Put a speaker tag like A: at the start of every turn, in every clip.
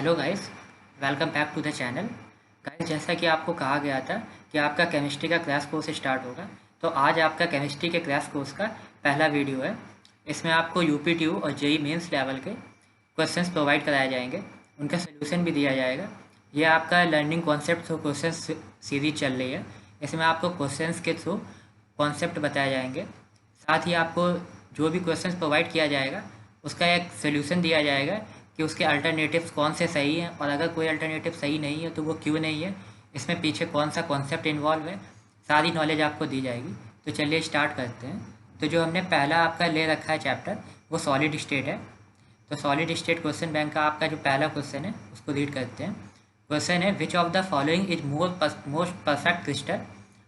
A: Hello guys, welcome back to the channel. Guys, जैसा कि आपको कहा गया था कि आपका केमिस्ट्री का क्रैश कोर्स स्टार्ट होगा, तो आज आपका केमिस्ट्री के क्रैश कोर्स का पहला वीडियो है। इसमें आपको यूपीटीयू और जेई मेंस लेवल के क्वेश्चंस प्रोवाइड कराए जाएंगे, उनका सोल्यूशन भी दिया जाएगा। ये आपका learning concept through question series चल रही है। इसमें आपको क्वेश्चंस के थ्रू कॉन्सेप्ट बताए जाएंगे, साथ ही आपको जो भी क्वेश्चंस प्रोवाइड किया जाएगा उसका एक सोल्यूशन दिया जाएगा कि उसके अल्टरनेटिव्स कौन से सही हैं, और अगर कोई अल्टरनेटिव सही नहीं है तो वो क्यों नहीं है, इसमें पीछे कौन सा कॉन्सेप्ट इन्वॉल्व है, सारी नॉलेज आपको दी जाएगी। तो चलिए स्टार्ट करते हैं। तो जो हमने पहला आपका ले रखा है चैप्टर, वो सॉलिड स्टेट है। तो सॉलिड स्टेट क्वेश्चन बैंक का आपका जो पहला क्वेश्चन है उसको रीड करते हैं। क्वेश्चन है, which of the following is most perfect crystal.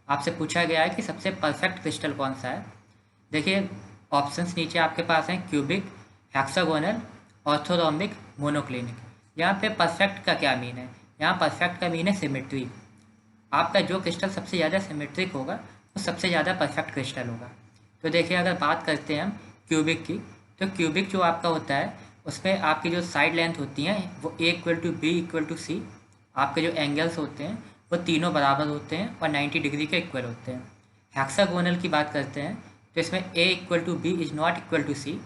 A: आपसे पूछा गया है कि सबसे परफेक्ट क्रिस्टल कौन सा है। देखिए, ऑप्शंस नीचे आपके पास हैं, क्यूबिक, हेक्सागोनल, ऑर्थोरोम्बिक, मोनोक्लिनिक। यहाँ पे परफेक्ट का क्या मीन है? यहाँ परफेक्ट का मीन है सिमेट्री। आपका जो क्रिस्टल सबसे ज़्यादा सिमेट्रिक होगा वो सबसे ज़्यादा परफेक्ट क्रिस्टल होगा। तो देखिए, अगर बात करते हैं हम क्यूबिक की, तो क्यूबिक जो आपका होता है उसमें आपकी जो साइड लेंथ होती हैं वो a equal to b equal to c. आपके जो एंगल्स होते हैं वो तीनों बराबर होते हैं और 90 डिग्री के इक्वल होते हैं। हेक्सागोनल की बात करते हैं तो इसमें a equal to b is not equal to c.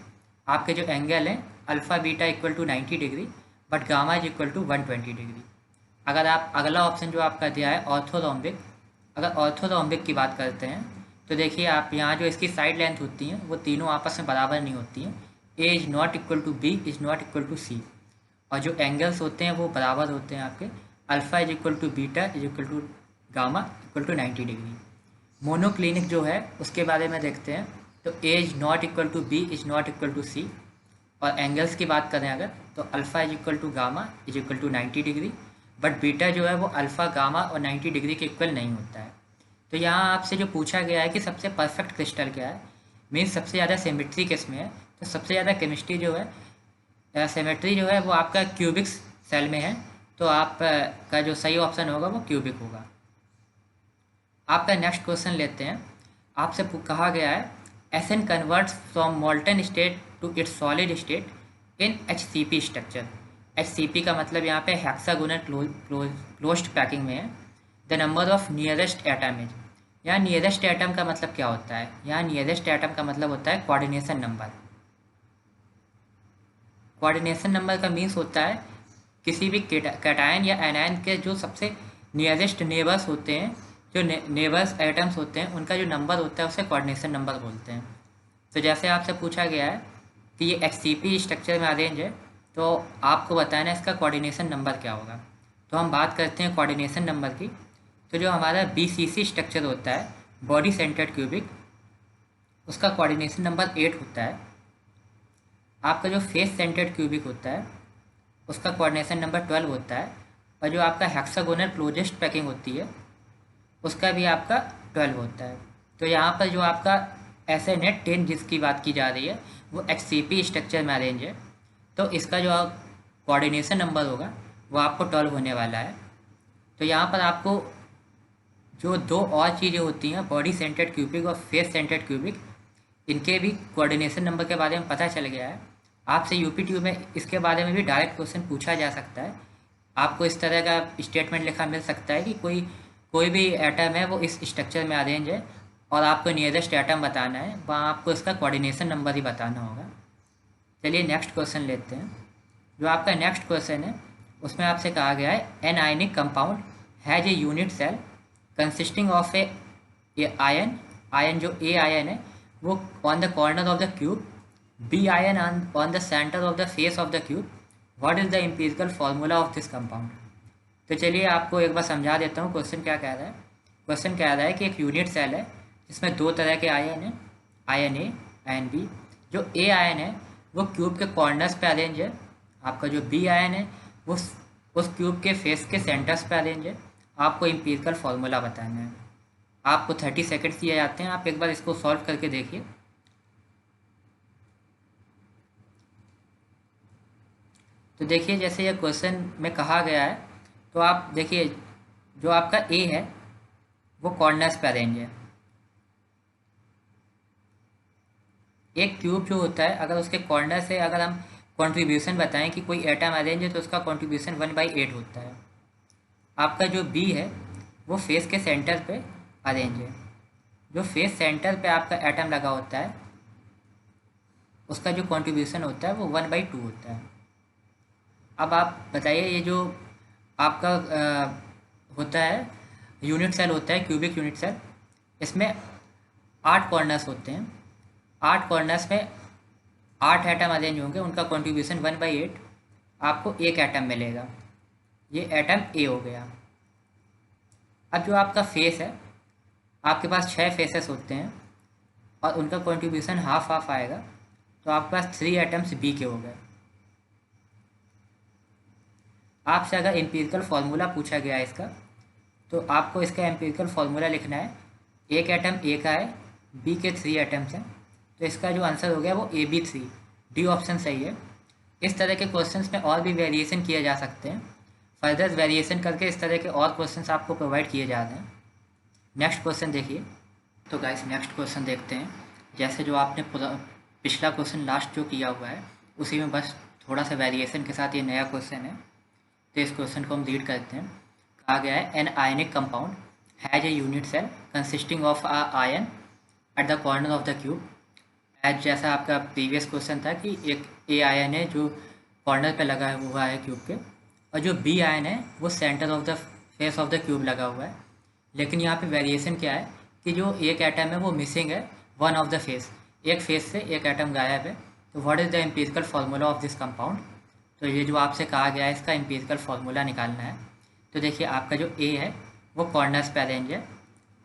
A: आपके जो एंगल हैं alpha beta equal to 90 degree, but gamma is equal to 120 degree. अगर आप अगला ऑप्शन जो आपका दिया है ऑर्थोरोम्बिक, अगर ऑर्थोरोम्बिक की बात करते हैं तो देखिए, आप यहाँ जो इसकी साइड लेंथ होती हैं वो तीनों आपस में बराबर नहीं होती हैं। A is not equal to b is not equal to c, और जो एंगल्स होते हैं वो बराबर होते हैं आपके। Alpha is equal to beta is equal to gamma equal to 90 degree. Monoclinic जो है उसके बारे में देखते हैं, तो a is not equal to b is not equal to c, और एंगल्स की बात करें अगर, तो alpha is equal to gamma is equal to 90 degree, but beta जो है वो अल्फ़ा गामा और 90 डिग्री के इक्वल नहीं होता है। तो यहाँ आपसे जो पूछा गया है कि सबसे परफेक्ट क्रिस्टल क्या है, मीन्स सबसे ज़्यादा सिमेट्री किस में है, तो सबसे ज़्यादा केमिस्ट्री जो है, सिमेट्री जो है वो आपका क्यूबिक सेल में है। तो आप का जो सही ऑप्शन होगा वो क्यूबिक होगा। आपका नेक्स्ट क्वेश्चन लेते हैं। आपसे कहा गया है, SN converts from molten state to its solid state in HCP structure. HCP का मतलब यहाँ पे हेक्सागोनल क्लोज्ड पैकिंग में है। The number of nearest atom is. यहाँ नियरेस्ट एटम का मतलब क्या होता है? यहाँ नियरेस्ट एटम का मतलब होता है कोऑर्डिनेशन नंबर। कोऑर्डिनेशन नंबर का मीन्स होता है किसी भी कैटायन या एनायन के जो सबसे नियरेस्ट नेबर्स होते हैं, जो नेबर्स एटम्स होते हैं, उनका जो नंबर होता है उसे कोऑर्डिनेशन नंबर बोलते हैं। तो जैसे आपसे पूछा गया है कि ये एचसीपी स्ट्रक्चर में अरेंज है, तो आपको बताना है इसका कोऑर्डिनेशन नंबर क्या होगा। तो हम बात करते हैं कोऑर्डिनेशन नंबर की। तो जो हमारा बीसीसी स्ट्रक्चर होता है, बॉडी सेंटर्ड क्यूबिक, उसका कोऑर्डिनेशन नंबर 8 होता है। आपका जो फेस सेंटर्ड क्यूबिक होता है उसका कोऑर्डिनेशन नंबर 12 होता है। और जो आपका हेक्सागोनल क्लोजेस्ट पैकिंग होती है उसका भी आपका 12 होता है। तो यहाँ पर जो आपका SN है 10 जिसकी बात की जा रही है वो HCP स्ट्रक्चर में अरेंज है, तो इसका जो कोऑर्डिनेशन नंबर होगा वो आपको 12 होने वाला है। तो यहाँ पर आपको जो दो और चीज़ें होती हैं, बॉडी सेंटर्ड क्यूबिक और फेस सेंटर्ड क्यूबिक, इनके भी कोऑर्डिनेशन नंबर के बारे में पता चल गया है। आपसे यूपीटीयू में इसके बारे में भी डायरेक्ट क्वेश्चन पूछा जा सकता है। आपको इस तरह का स्टेटमेंट लिखा मिल सकता है कि कोई भी एटम है वो इस स्ट्रक्चर में अरेंज है और आपको नियरेस्ट एटम बताना है, वहाँ आपको इसका कोऑर्डिनेशन नंबर ही बताना होगा। चलिए नेक्स्ट क्वेश्चन लेते हैं। जो आपका नेक्स्ट क्वेश्चन है उसमें आपसे कहा गया है, an ionic compound has a unit cell consisting of A ion जो ए आयन है वो on the corner of the cube, B ion on the center of the face of the cube. What is the empirical formula of this compound. तो चलिए आपको एक बार समझा देता हूँ क्वेश्चन क्या कह रहा है। क्वेश्चन कह रहा है कि एक यूनिट सेल है जिसमें दो तरह के आयन हैं, आयन ए आयन बी। जो ए आयन है वो क्यूब के कॉर्नर्स पे अरेंज है। आपका जो बी आयन है वो उस क्यूब के फेस के सेंटर्स पे अरेंज है। आपको एम्पिरिकल फार्मूला बताना है। आपको 30 सेकेंड्स दिए जाते हैं, आप एक बार इसको सॉल्व करके देखिए। तो देखिए, जैसे ये क्वेश्चन में कहा गया है, तो आप देखिए जो आपका ए है वो कॉर्नर्स पे अरेंज है। एक क्यूब जो होता है अगर उसके कॉर्नर से अगर हम कंट्रीब्यूशन बताएं कि कोई एटम अरेंज है तो उसका कंट्रीब्यूशन 1/8 होता है। आपका जो बी है वो फेस के सेंटर पे अरेंज है। जो फेस सेंटर पे आपका एटम लगा होता है उसका जो कंट्रीब्यूशन होता है वो 1/2 होता है। अब आप बताइए, ये जो आपका होता है यूनिट सेल होता है, क्यूबिक यूनिट सेल, इसमें 8 कॉर्नर्स होते हैं। 8 कॉर्नर्स में 8 एटम अरेंज होंगे, उनका कंट्रीब्यूशन 1/8, आपको एक एटम मिलेगा। ये एटम ए हो गया। अब जो आपका फेस है, आपके पास 6 फेसेस होते हैं और उनका कंट्रीब्यूशन हाफ हाफ आएगा, तो आपके पास 3 एटम्स बी के हो गए। आपसे अगर एम्पिरिकल फार्मूला पूछा गया है इसका, तो आपको इसका एम्पिरिकल फार्मूला लिखना है। एक एटम ए का है, बी के 3 एटम्स हैं, तो इसका जो आंसर हो गया वो AB3, डी ऑप्शन सही है। इस तरह के क्वेश्चंस में और भी वेरिएशन किए जा सकते हैं। फर्दर वेरिएशन करके इस तरह के और क्वेश्चंस आपको प्रोवाइड किए जाते हैं। नेक्स्ट क्वेश्चन देखिए। तो गाइस नेक्स्ट क्वेश्चन देखते हैं। जैसे जो आपने पिछला क्वेश्चन लास्ट जो किया हुआ है उसी में बस थोड़ा सा वेरिएशन के साथ ये नया क्वेश्चन है, तो इस क्वेश्चन को हम रीड करते हैं। कहा गया है an ionic compound has a unit cell consisting of a ion at the corner of the cube. As जैसा आपका प्रीवियस क्वेश्चन था कि एक ए आयन है जो कॉर्नर पे लगा हुआ है क्यूब के, और जो बी आयन है वो centre of the face of the cube लगा हुआ है। लेकिन यहाँ पे वेरिएशन क्या है कि जो एक एटम है वो मिसिंग है वन ऑफ द फेस, एक फेस से एक एटम गायब है। तो what is the empirical formula of this compound. तो ये जो आपसे कहा गया है इसका एम्पिरिकल फार्मूला निकालना है। तो देखिए आपका जो ए है वो कॉर्नर्स पे अरेंज है।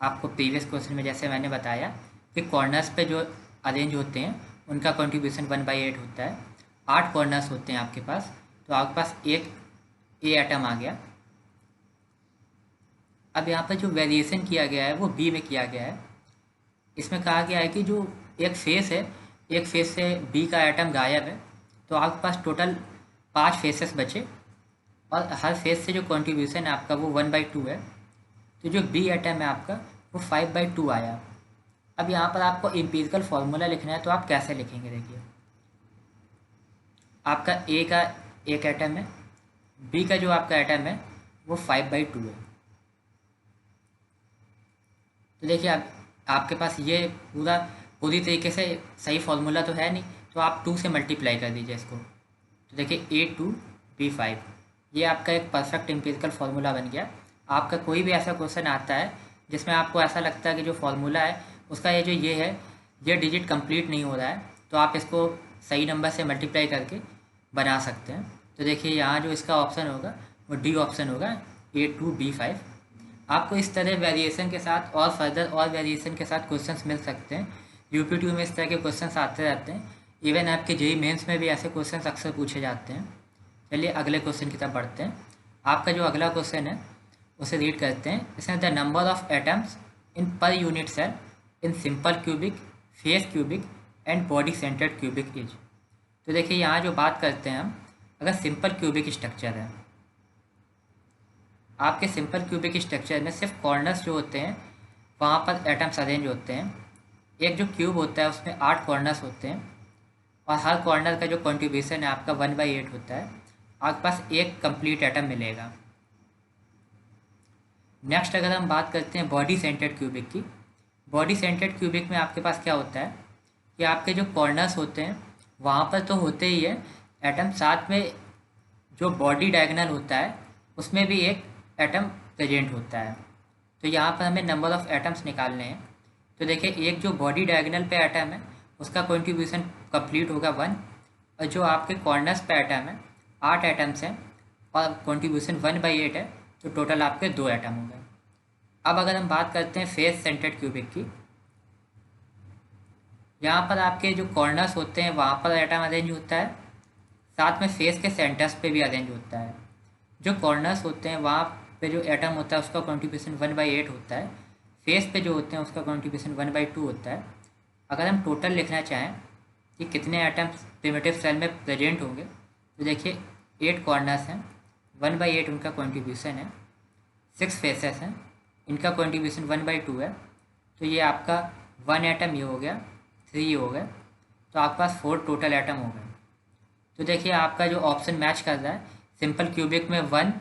A: आपको प्रीवियस क्वेश्चन में जैसे मैंने बताया कि कॉर्नर्स पे जो अरेंज होते हैं उनका कंट्रीब्यूशन 1/8 होता है। 8 कॉर्नर्स होते हैं आपके पास, तो आपके पास एक ए एटम आ गया। अब यहाँ पर जो वेरिएशन किया गया है वो बी में किया गया है। इसमें कहा गया है कि जो एक फेस है, एक फेस से बी का एटम गायब है, तो आपके पास टोटल 5 फेसेस बचे और हर फेस से जो कंट्रीब्यूशन है आपका वो 1/2 है। तो जो बी एटम है आपका वो 5/2 आया। अब यहाँ पर आपको एम्पिरिकल फार्मूला लिखना है, तो आप कैसे लिखेंगे। देखिए आपका ए का एक एटम है, बी का जो आपका एटम है वो 5/2 है। तो देखिए आपके पास ये पूरी तरीके से सही फार्मूला तो है नहीं, तो आप 2 से मल्टीप्लाई कर दीजिए इसको। तो देखिए A2B5, ये आपका एक परफेक्ट एम्पिरिकल फार्मूला बन गया। आपका कोई भी ऐसा क्वेश्चन आता है जिसमें आपको ऐसा लगता है कि जो फार्मूला है उसका ये है ये डिजिट कंप्लीट नहीं हो रहा है, तो आप इसको सही नंबर से मल्टीप्लाई करके बना सकते हैं। तो देखिए यहाँ जो इसका ऑप्शन होगा वो डी ऑप्शन होगा, A2B5। आपको इस तरह वेरिएशन के साथ और फर्दर और वेरिएशन के साथ क्वेश्चंस मिल सकते हैं। यूपीट्यूब में इस तरह के क्वेश्चंस आते रहते हैं। इवन आपके जेईई मेंस में भी ऐसे क्वेश्चंस अक्सर पूछे जाते हैं। चलिए अगले क्वेश्चन की तरफ बढ़ते हैं। आपका जो अगला क्वेश्चन है उसे रीड करते हैं। इसमें the number of atoms in per unit cell in simple cubic, face cubic and body centred cubic is. तो देखिए यहाँ जो बात करते हैं हम, अगर सिंपल क्यूबिक स्ट्रक्चर है, आपके सिंपल क्यूबिक स्ट्रक्चर में सिर्फ कॉर्नर्स जो होते हैं वहाँ पर एटम्स अरेंज होते हैं। एक जो क्यूब होता है उसमें 8 कॉर्नर्स होते हैं और हर कॉर्नर का जो कंट्रीब्यूशन है आपका 1/8 होता है। आपके पास एक कंप्लीट एटम मिलेगा। नेक्स्ट अगर हम बात करते हैं बॉडी सेंटर्ड क्यूबिक की, बॉडी सेंटर्ड क्यूबिक में आपके पास क्या होता है कि आपके जो कॉर्नर्स होते हैं वहाँ पर तो होते ही है एटम, साथ में जो बॉडी डायगोनल होता है उसमें भी एक एटम प्रेजेंट होता है। तो यहाँ पर हमें नंबर ऑफ़ एटम्स निकालने हैं। तो देखिए एक जो बॉडी डायगोनल पे एटम है उसका कंट्रीब्यूशन कंप्लीट होगा 1, और जो आपके कॉर्नर्स पे एटम है 8 एटम्स हैं और कंट्रीब्यूशन 1/8 है, तो टोटल आपके 2 एटम हो गए। अब अगर हम बात करते हैं फेस सेंटर्ड क्यूबिक की, यहाँ पर आपके जो कॉर्नर्स होते हैं वहाँ पर एटम अरेंज होता है, साथ में फेस के सेंटर्स पे भी अरेंज होता है। जो कॉर्नर्स होते हैं वहाँ पे जो एटम होता है उसका कंट्रीब्यूशन 1/8 होता है, फेस पे जो होते हैं उसका कंट्रीब्यूशन 1/2 होता है। अगर हम टोटल लिखना चाहें कि कितने एटम्स प्रिमिटिव सेल में प्रेजेंट होंगे, तो देखिए 8 कॉर्नर्स हैं, 1/8 उनका कंट्रीब्यूशन है, 6 फेसेस हैं, इनका कंट्रीब्यूशन 1/2 है। तो ये आपका 1 एटम ये हो गया, 3 ये हो गए, तो आपके पास 4 टोटल एटम हो गए। तो देखिए आपका जो ऑप्शन मैच कर रहा है, सिंपल क्यूबिक में 1,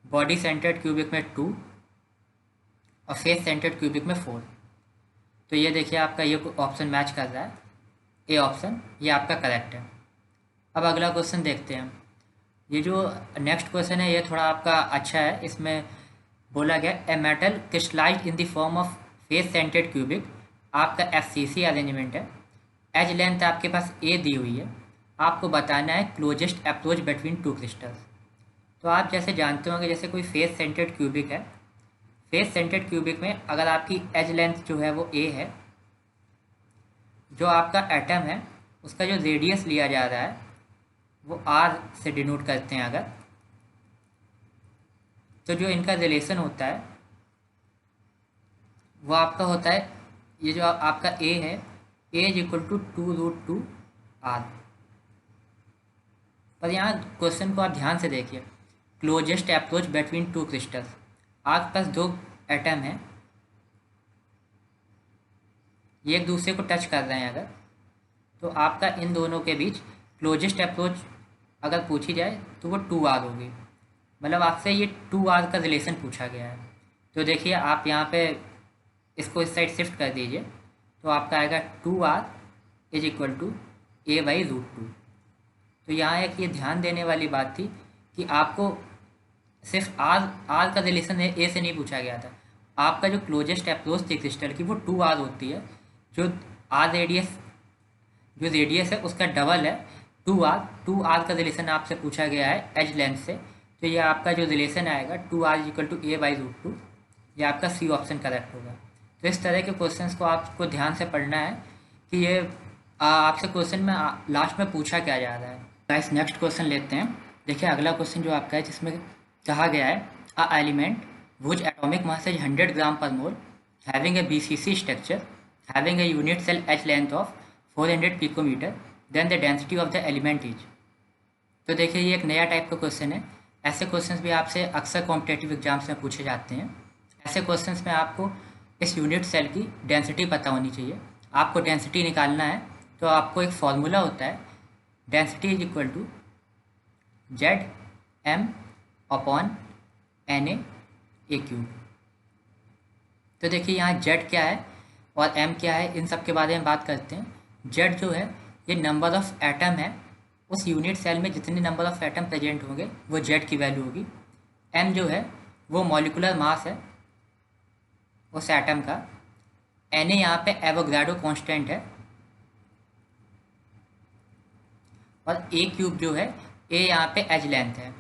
A: बॉडी सेंटर्ड क्यूबिक में 2 और फेस सेंटर्ड क्यूबिक में 4। तो ये देखिए आपका ये ऑप्शन मैच कर रहा है, ए ऑप्शन ये आपका करेक्ट है। अब अगला क्वेश्चन देखते हैं। ये जो नेक्स्ट क्वेश्चन है ये थोड़ा आपका अच्छा है। इसमें बोला गया a metal crystallised in the form of face centred cubic, आपका FCC अरेंजमेंट है। एज लेंथ आपके पास ए दी हुई है, आपको बताना है closest approach between two crystals. तो आप जैसे जानते होंगे, जैसे कोई फेस सेंटर्ड क्यूबिक है, फेस सेंटर्ड क्यूबिक में अगर आपकी एज लेंथ जो है वो ए है, जो आपका एटम है उसका जो रेडियस लिया जा रहा है वो आर से डिनोट करते हैं अगर, तो जो इनका रिलेशन होता है वो आपका होता है, ये जो आपका ए है, ए इज इक्वल टू 2√2 R। पर यहाँ क्वेश्चन को आप ध्यान से देखिए, closest approach between two crystals, आपके पास दो एटम हैं, ये एक दूसरे को टच कर रहे हैं अगर, तो आपका इन दोनों के बीच क्लोजेस्ट अप्रोच अगर पूछी जाए तो वो 2R होगी। मतलब आपसे ये 2R का रिलेशन पूछा गया है। तो देखिए आप यहाँ पे इसको इस साइड शिफ्ट कर दीजिए, तो आपका आएगा 2R is equal to A/√2। तो यहाँ एक ये ध्यान देने वाली बात थी कि आपको सिर्फ आर का रिलेशन ए से नहीं पूछा गया था, आपका जो क्लोजेस्ट अप्रोच थी क्रिस्टल की वो 2R होती है, जो आर रेडियस जो रेडियस है उसका डबल है 2R का रिलेशन आपसे पूछा गया है एज लेंथ से। तो ये आपका जो रिलेशन आएगा 2R is equal to A/√2, ये आपका सी ऑप्शन करेक्ट होगा। तो इस तरह के क्वेश्चंस को आपको ध्यान से पढ़ना है कि ये आपसे क्वेश्चन में लास्ट में पूछा क्या जा रहा है। गाइस नेक्स्ट क्वेश्चन लेते हैं। देखिए अगला क्वेश्चन जो आपका है जिसमें कहा गया है a element which atomic mass is 100 gram per mole having a BCC structure having a unit cell edge length of 400 picometre then the density of the element is. तो देखिए ये एक नया टाइप का क्वेश्चन है। ऐसे क्वेश्चंस भी आपसे अक्सर कॉम्पिटेटिव एग्जाम्स में पूछे जाते हैं। ऐसे क्वेश्चंस में आपको इस यूनिट सेल की डेंसिटी पता होनी चाहिए। आपको डेंसिटी निकालना है तो आपको एक फॉर्मूला होता है, density is equal to ZM/NA/A³। तो देखिए यहाँ Z क्या है और M क्या है, इन सब के बारे में बात करते हैं। Z जो है ये नंबर ऑफ एटम है, उस यूनिट सेल में जितने नंबर ऑफ एटम प्रेजेंट होंगे वो Z की वैल्यू होगी। M जो है वो मॉलिकुलर मास है उस एटम का। Na यहाँ पे एवोगाड्रो कांस्टेंट है और A³ जो है A यहाँ पे एज लेंथ है।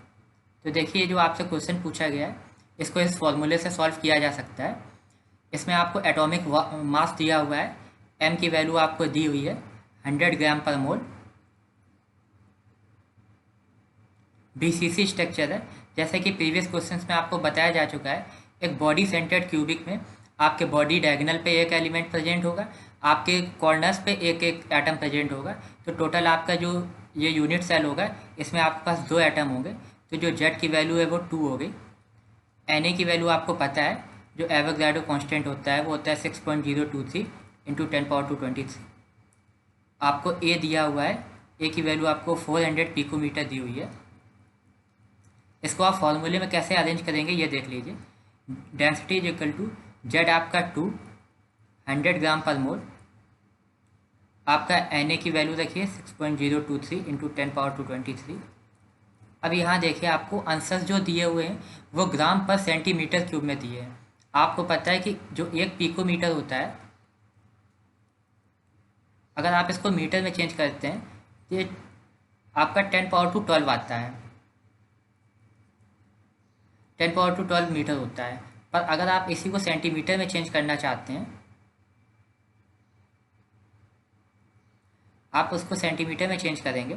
A: तो देखिए जो आपसे क्वेश्चन पूछा गया है इसको इस फॉर्मूले से सॉल्व किया जा सकता है। इसमें आपको एटॉमिक मास दिया हुआ है, M की वैल्यू आपको दी हुई है 100 ग्राम पर मोल। BCC स्ट्रक्चर है, जैसे कि प्रीवियस क्वेश्चंस में आपको बताया जा चुका है। एक बॉडी सेंटर्ड क्यूबिक में आपके बॉडी डायगोनल पे एक एलिमेंट प्रेजेंट होगा, आपके कॉर्नर्स पे एक एक एटम प्रेजेंट होगा। तो टोटल आपका जो ये यूनिट सेल होगा इसमें आपके पास 2 एटम होंगे। तो जो Z की वैल्यू है वो 2 हो गई। Na की वैल्यू आपको पता है, जो एवोगाड्रो कांस्टेंट होता है वो होता है 6.023 × 10⁻²⁻23। आपको A दिया हुआ है, A की वैल्यू आपको 400 पिकोमीटर दी हुई है। इसको आप फॉर्मूले में कैसे अरेंज करेंगे ये देख लीजिए। Density is equal to Z आपका 2 100 ग्राम पर मोल, आपका Na की वैल्यू रखिए 6.023 × 10⁻²⁻23। अब यहाँ देखिए आपको आंसर्स जो दिए हुए हैं वो ग्राम पर सेंटीमीटर क्यूब में दिए हैं। आपको पता है कि जो 1 पिकोमीटर होता है, अगर आप इसको मीटर में चेंज करते हैं तो ये आपका 10⁻²12 आता है, 10⁻²12 मीटर होता है। पर अगर आप इसी को सेंटीमीटर में चेंज करना चाहते हैं, आप उसको सेंटीमीटर में चेंज करेंगे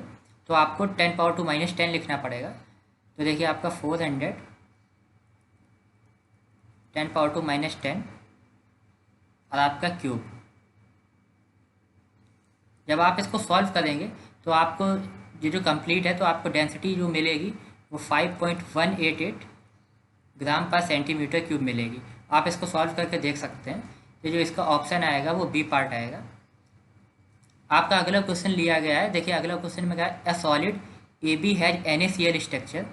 A: तो आपको 10⁻² - 10 लिखना पड़ेगा। तो देखिए आपका 400 10⁻² - 10 और आपका क्यूब। जब आप इसको सॉल्व करेंगे तो आपको ये जो कंप्लीट है तो आपको डेंसिटी जो मिलेगी वो 5.188 ग्राम पर सेंटीमीटर क्यूब मिलेगी। आप इसको सॉल्व करके देख सकते हैं। तो जो इसका ऑप्शन आएगा वो बी पार्ट आएगा। आपका अगला क्वेश्चन लिया गया है। देखिए अगला क्वेश्चन में क्या है, ए solid AB has NaCl structure.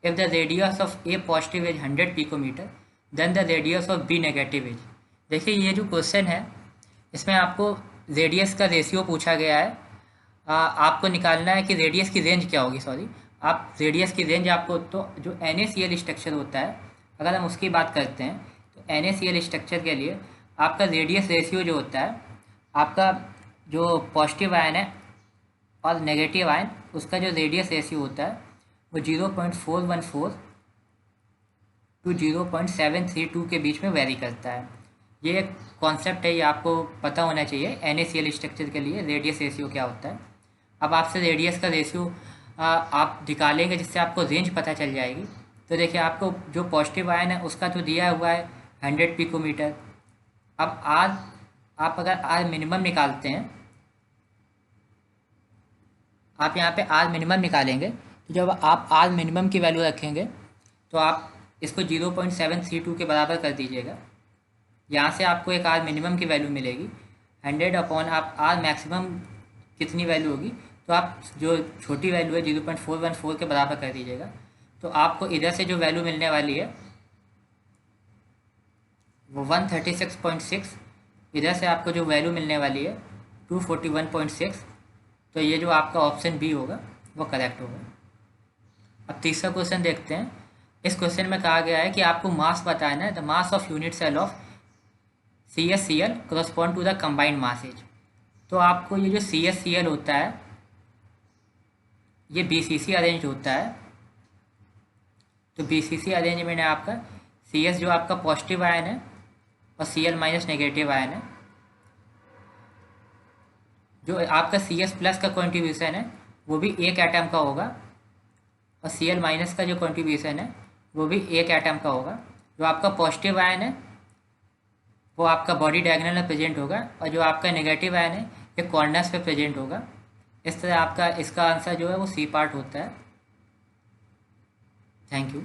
A: If the radius of A positive is 100 picometer, then the radius of B negative is। देखिए ये जो क्वेश्चन है इसमें आपको रेडियस का रेशियो पूछा गया है। आपको निकालना है कि रेडियस की रेंज क्या होगी। सॉरी, आप रेडियस की रेंज आपको, तो जो NaCl स्ट्रक्चर होता है अगर हम उसकी बात करते हैं तो NaCl स्ट्रक्चर के लिए आपका रेडियस रेशियो जो होता है, आपका जो पॉजिटिव आयन है और नेगेटिव आयन, उसका जो रेडियस रेशियो होता है वो 0.414 टू 0.732 के बीच में वेरी करता है। ये एक कॉन्सेप्ट है, ये आपको पता होना चाहिए NaCl स्ट्रक्चर के लिए रेडियस रेशियो क्या होता है। अब आपसे रेडियस का रेशियो आप निकालेंगे जिससे आपको रेंज पता चल जाएगी। तो देखिए आपको जो पॉजिटिव आयन है उसका तो दिया हुआ है 100 पिकोमीटर। अब आप अगर आर मिनिमम निकालते हैं, आप यहाँ पे आर मिनिमम निकालेंगे, तो जब आप आर मिनिमम की वैल्यू रखेंगे तो आप इसको 0.732 के बराबर कर दीजिएगा। यहाँ से आपको एक आर मिनिमम की वैल्यू मिलेगी 100 अपॉन आप आर मैक्सिमम कितनी वैल्यू होगी, तो आप जो छोटी वैल्यू है 0.414 के बराबर कर दीजिएगा। तो आपको इधर से जो वैल्यू मिलने वाली है वो 136.6, इधर से आपको जो वैल्यू मिलने वाली है 241.6। तो ये जो आपका ऑप्शन बी होगा वो करेक्ट होगा। अब तीसरा क्वेश्चन देखते हैं। इस क्वेश्चन में कहा गया है कि आपको मास बताना है। The mass of unit cell of CsCl correspond to the combined masses. तो आपको ये जो CsCl होता है ये BCC अरेंज होता है। तो BCC अरेंजमेंट है आपका CS जो आपका पॉजिटिव आयन है और Cl माइनस नेगेटिव आयन है। जो आपका CS प्लस का कॉन्ट्रीब्यूशन है वो भी एक एटम का होगा और Cl माइनस का जो कॉन्ट्रीब्यूशन है वो भी एक एटम का होगा। जो आपका पॉजिटिव आयन है वो आपका बॉडी डायगोनल में प्रेजेंट होगा और जो आपका नेगेटिव आयन है ये कॉर्नर्स पे प्रेजेंट होगा। इस तरह आपका इसका आंसर जो है वो C पार्ट होता है। Thank you.